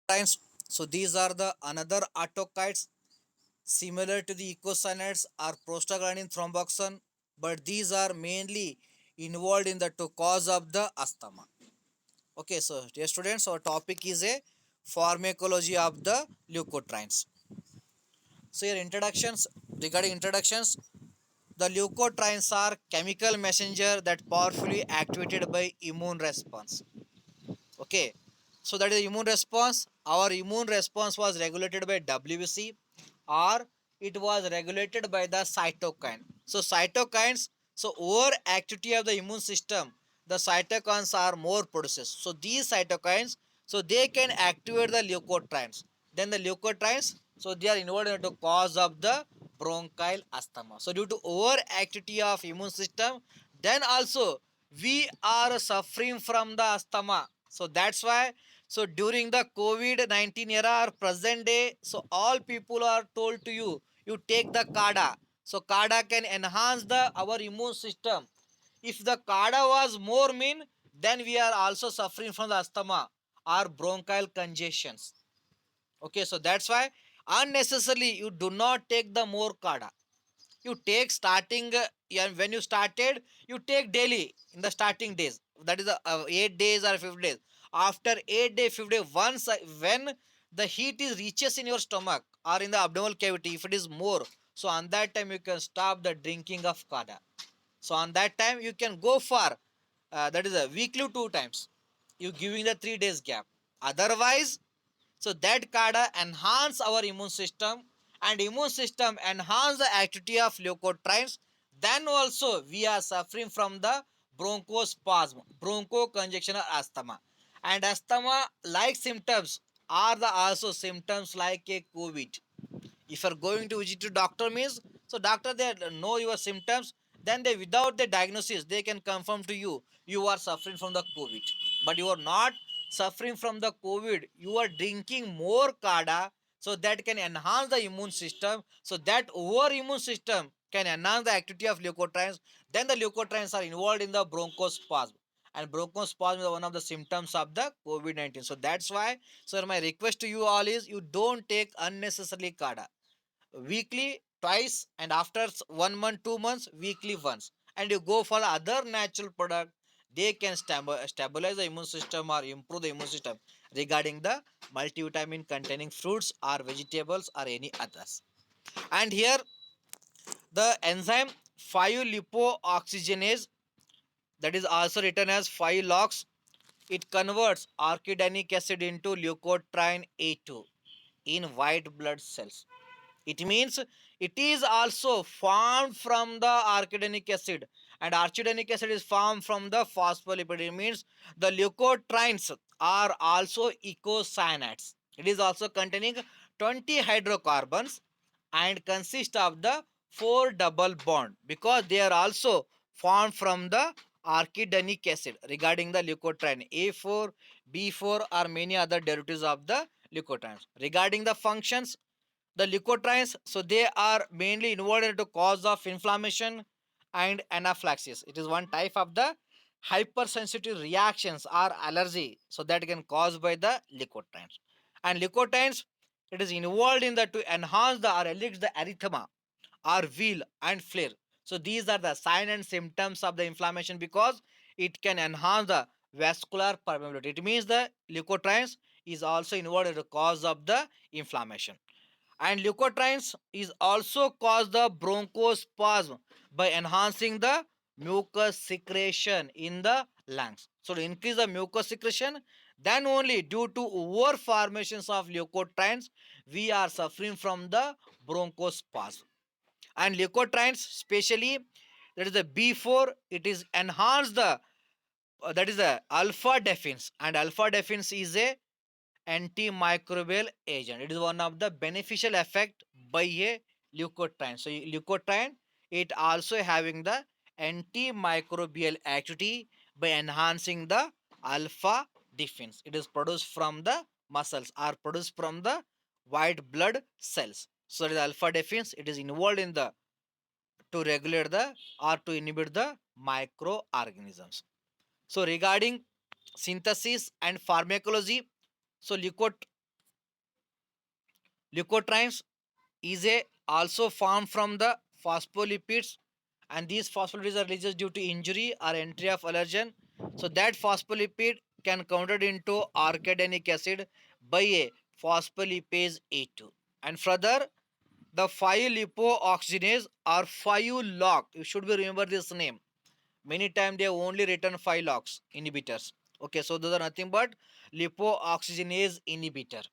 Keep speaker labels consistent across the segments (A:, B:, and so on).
A: leukotrienes. So these are the another autokites similar to the eicosanoids are prostaglandin thromboxane, but these are mainly involved in the to cause of the asthma. Okay, so dear students, our topic is a pharmacology of the leukotrienes. So your introductions regarding introductions, the leukotrienes are chemical messenger that powerfully activated by immune response. Okay, so that is immune response. Our immune response was regulated by WBC or it was regulated by the cytokine. So cytokines, so over activity of the immune system, the cytokines are more produced. So these cytokines, so they can activate the leukotrienes. Then the leukotrienes, so they are involved in the cause of the bronchial asthma. So due to over activity of immune system, then also we are suffering from the asthma. So that's why, so during the COVID-19 era or present day, so all people are told to you, you take the kada. So kada can enhance the our immune system. If the kada was more mean, then we are also suffering from the asthma or bronchial congestions. Okay, so that's why unnecessarily you do not take the more kada. You take starting yeah, when you started, you take daily in the starting days, that is the 8 days or 5 days. After 8 day 5 day, once when the heat is reaches in your stomach or in the abdominal cavity, if it is more, so on that time you can stop the drinking of kada. So on that time you can go for that is a weekly 2 times, you giving the 3 days gap. Otherwise, so that kada enhance our immune system, and immune system enhance the activity of leukotrienes. Then also we are suffering from the bronchospasm, bronchocongestion or asthma. And asthma like symptoms are the also symptoms like a COVID. If you are going to visit to doctor means, so doctor they know your symptoms, then they without the diagnosis they can confirm to you you are suffering from the COVID. But you are not suffering from the COVID, you are drinking more kada, so that can enhance the immune system. So that over immune system can enhance the activity of leukotrienes. Then the leukotrienes are involved in the bronchospasm, and bronchospasm is one of the symptoms of the COVID-19. So that's why, so my request to you all is you don't take unnecessarily kada. Weekly twice, and after 1 month 2 months weekly once, and you go for the other natural product, they can stabilize the immune system or improve the immune system regarding the multivitamin containing fruits or vegetables or any others. And here the enzyme 5 lipooxygenase, that is also written as 5 lox, it converts arachidonic acid into leukotriene A2 in white blood cells. It means it is also formed from the arachidonic acid, and arachidonic acid is formed from the phospholipid. It means the leukotrienes are also eicosanoids. It is also containing 20 hydrocarbons and consist of the 4 double bond, because they are also formed from the arachidonic acid regarding the leukotriene A4, B4 or many other derivatives of the leukotrienes. Regarding the functions, the leukotrienes, so they are mainly involved in the cause of inflammation and anaphylaxis. It is one type of the hypersensitive reactions or allergy, so that can cause by the leukotrienes. And leukotrienes, it is involved in the to enhance the or elicit the erythema or wheal and flare. So these are the sign and symptoms of the inflammation, because it can enhance the vascular permeability. It means the leukotrienes is also involved in the cause of the inflammation. And leukotrienes is also cause the bronchospasm by enhancing the mucus secretion in the lungs. So to increase the mucus secretion, then only due to over formations of leukotrienes we are suffering from the bronchospasm. And leukotrienes specially, that is the B4, it is enhance the that is the alpha defins, and alpha defins is a antimicrobial agent. It is one of the beneficial effect by a leukotriene. So leukotriene, it also having the antimicrobial activity by enhancing the alpha defense. It is produced from the muscles or produced from the white blood cells. So it is alpha defense. It is involved in the to regulate the or to inhibit the microorganisms. So regarding synthesis and pharmacology, so leukotriene Leukotrienes is a also formed from the phospholipids, and these phospholipids are released due to injury or entry of allergen. So that phospholipid can convert into arachidonic acid by a phospholipase A2. And further, the 5-lipoxygenase or 5-LOX, you should be remember this name. Many times they have only written 5-LOX inhibitors. Okay, so those are nothing but lipoxygenase inhibitor.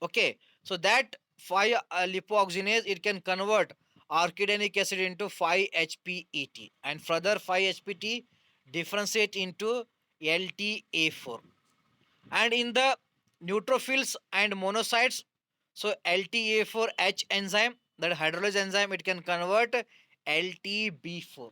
A: Okay, so that 5 lipoxygenase, it can convert arachidonic acid into 5-HPET, and further 5-HPT differentiate into LTA4. And in the neutrophils and monocytes, so LTA4H enzyme, that hydrolase enzyme, it can convert LTB4.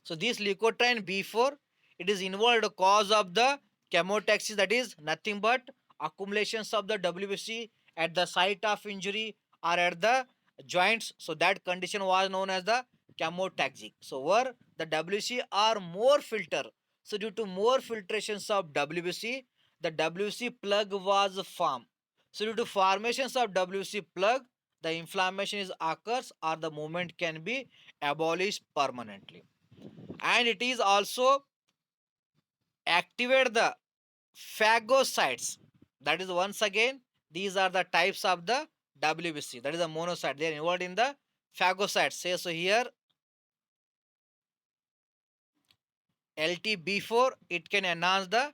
A: So this leukotriene B4, it is involved cause of the chemotaxis, that is nothing but accumulations of the WBC at the site of injury or at the joints. So that condition was known as the chemotaxic. So where the WBC are more filter. So due to more filtrations of WBC, the WBC plug was formed. So due to formations of WBC plug, the inflammation is occurs or the movement can be abolished permanently. And it is also activate the phagocytes. That is, once again, these are the types of the WBC, that is a monocyte, they are involved in the phagocytes. Say so here LTB4, it can enhance the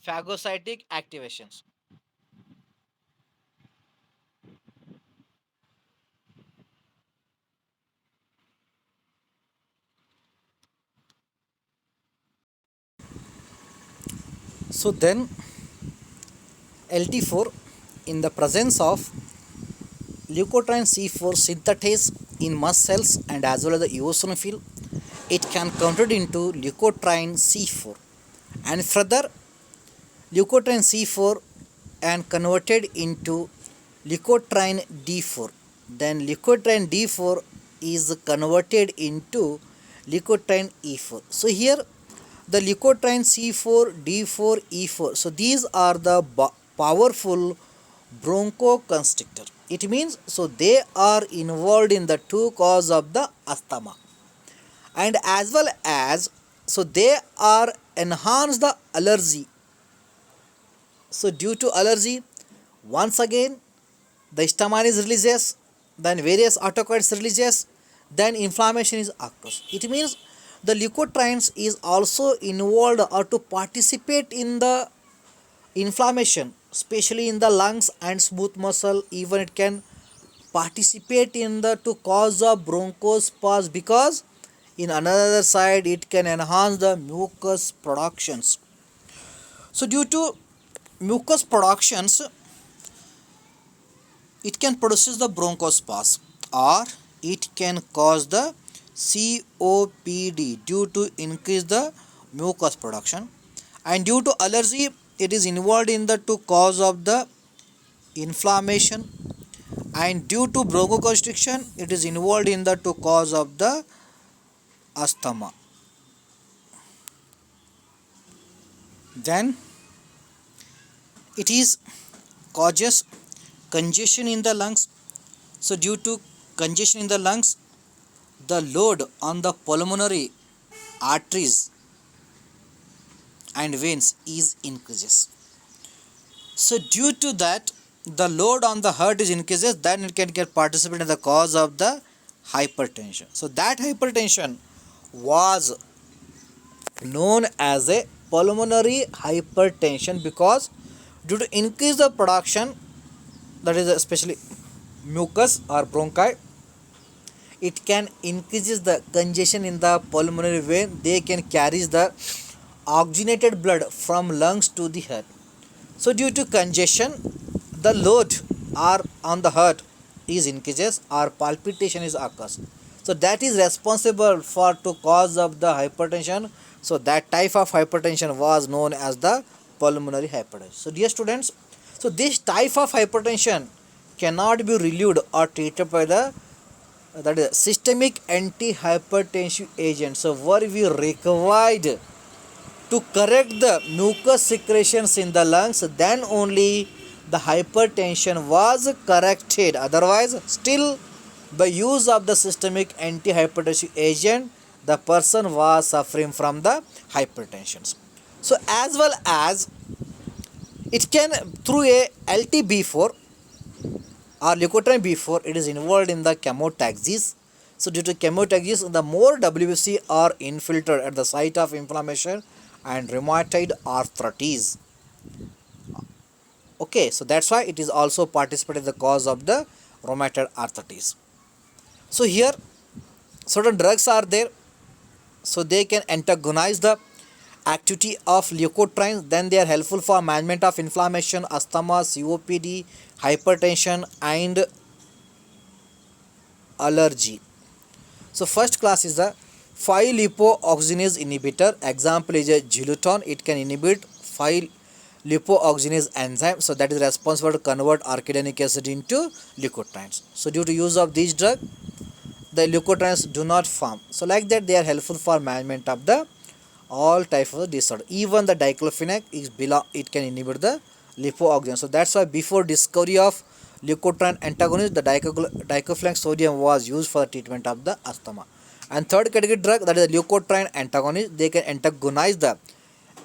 A: phagocytic activations. So then LT4, in the presence of leukotriene C4 synthetase in mast cells and as well as the eosinophil, it can convert into leukotriene C4, and further leukotriene C4 and converted into leukotriene D4. Then leukotriene D4 is converted into leukotriene E4. So here the leukotriene C4, D4, E4. So these are the powerful bronchoconstrictor. It means so they are involved in the two cause of the asthma, and as well as so they are enhance the allergy. So due to allergy, once again the histamine is releases, then various autocoins releases, then inflammation is occurs. It means the leukotrienes is also involved or to participate in the inflammation, especially in the lungs and smooth muscle. Even it can participate in the to cause of bronchospasm, because in another side it can enhance the mucus productions. So due to mucus productions, it can produce the bronchospasm, or it can cause the COPD due to increase the mucus production. And due to allergy, it is involved in the two cause of the inflammation, and due to bronchoconstriction, it is involved in the two cause of the asthma. Then it is causes congestion in the lungs. So due to congestion in the lungs, the load on the pulmonary arteries and veins is increases. So due to that, the load on the heart is increases, then it can get participate in the cause of the hypertension. So that hypertension was known as a pulmonary hypertension, because due to increase the production, that is especially mucus or bronchi, it can increases the congestion in the pulmonary vein. They can carry the oxygenated blood from lungs to the heart. So due to congestion, the load are on the heart is increases or palpitation is occurs. So that is responsible for to cause of the hypertension. So that type of hypertension was known as the pulmonary hypertension. So dear students, so this type of hypertension cannot be relieved or treated by the that is systemic antihypertensive agent. So where we required to correct the mucus secretions in the lungs, then only the hypertension was corrected. Otherwise, still by use of the systemic antihypertensive agent, the person was suffering from the hypertension. So as well as it can through a LTB4 or leukotriene B4, it is involved in the chemotaxis. So due to chemotaxis, the more WBC are infiltrated at the site of inflammation and rheumatoid arthritis. Okay, so that's why it is also participated in the cause of the rheumatoid arthritis. So here certain drugs are there, so they can antagonize the activity of leukotrienes. Then they are helpful for management of inflammation, asthma, COPD, hypertension, and allergy. So first class is the 5-lipoxygenase inhibitor. Example is a Giluton. It can inhibit 5-lipoxygenase enzyme. So that is responsible to convert arachidonic acid into leukotrienes. So due to use of this drug, the leukotrienes do not form. So like that, they are helpful for management of the all type of disorder. Even the diclofenac is it can inhibit the lipoxygenase. So that's why before discovery of leukotriene antagonist, the diclofenac sodium was used for treatment of the asthma. And third category drug, that is the leukotriene antagonist. They can antagonize the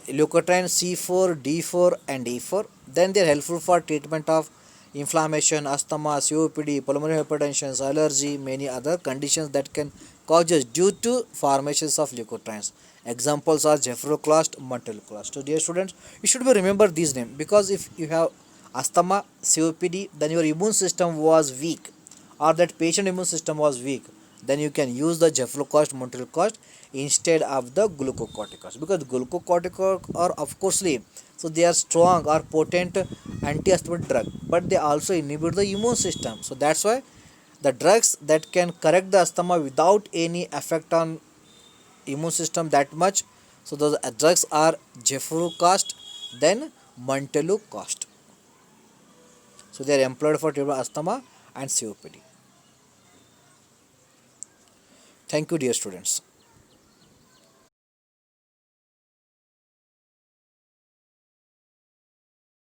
A: leukotriene C4, D4 and E4. Then they are helpful for treatment of inflammation, asthma, COPD, pulmonary hypertension, allergy, many other conditions that can causes due to formations of leukotrienes. Examples are Jeffroclast, Montelukast. So dear students, you should be remember these names, because if you have asthma, COPD, then your immune system was weak, or that patient immune system was weak, then you can use the Jeffroclast, Montelukast instead of the glucocorticoids, because glucocorticoids are of course so they are strong or potent anti-asthmatic drug, but they also inhibit the immune system. So that's why the drugs that can correct the asthma without any effect on immune system that much, so those drugs are Jeffrocast, then Montelukast. So they are employed for treatment of asthma and COPD. Thank you, dear students.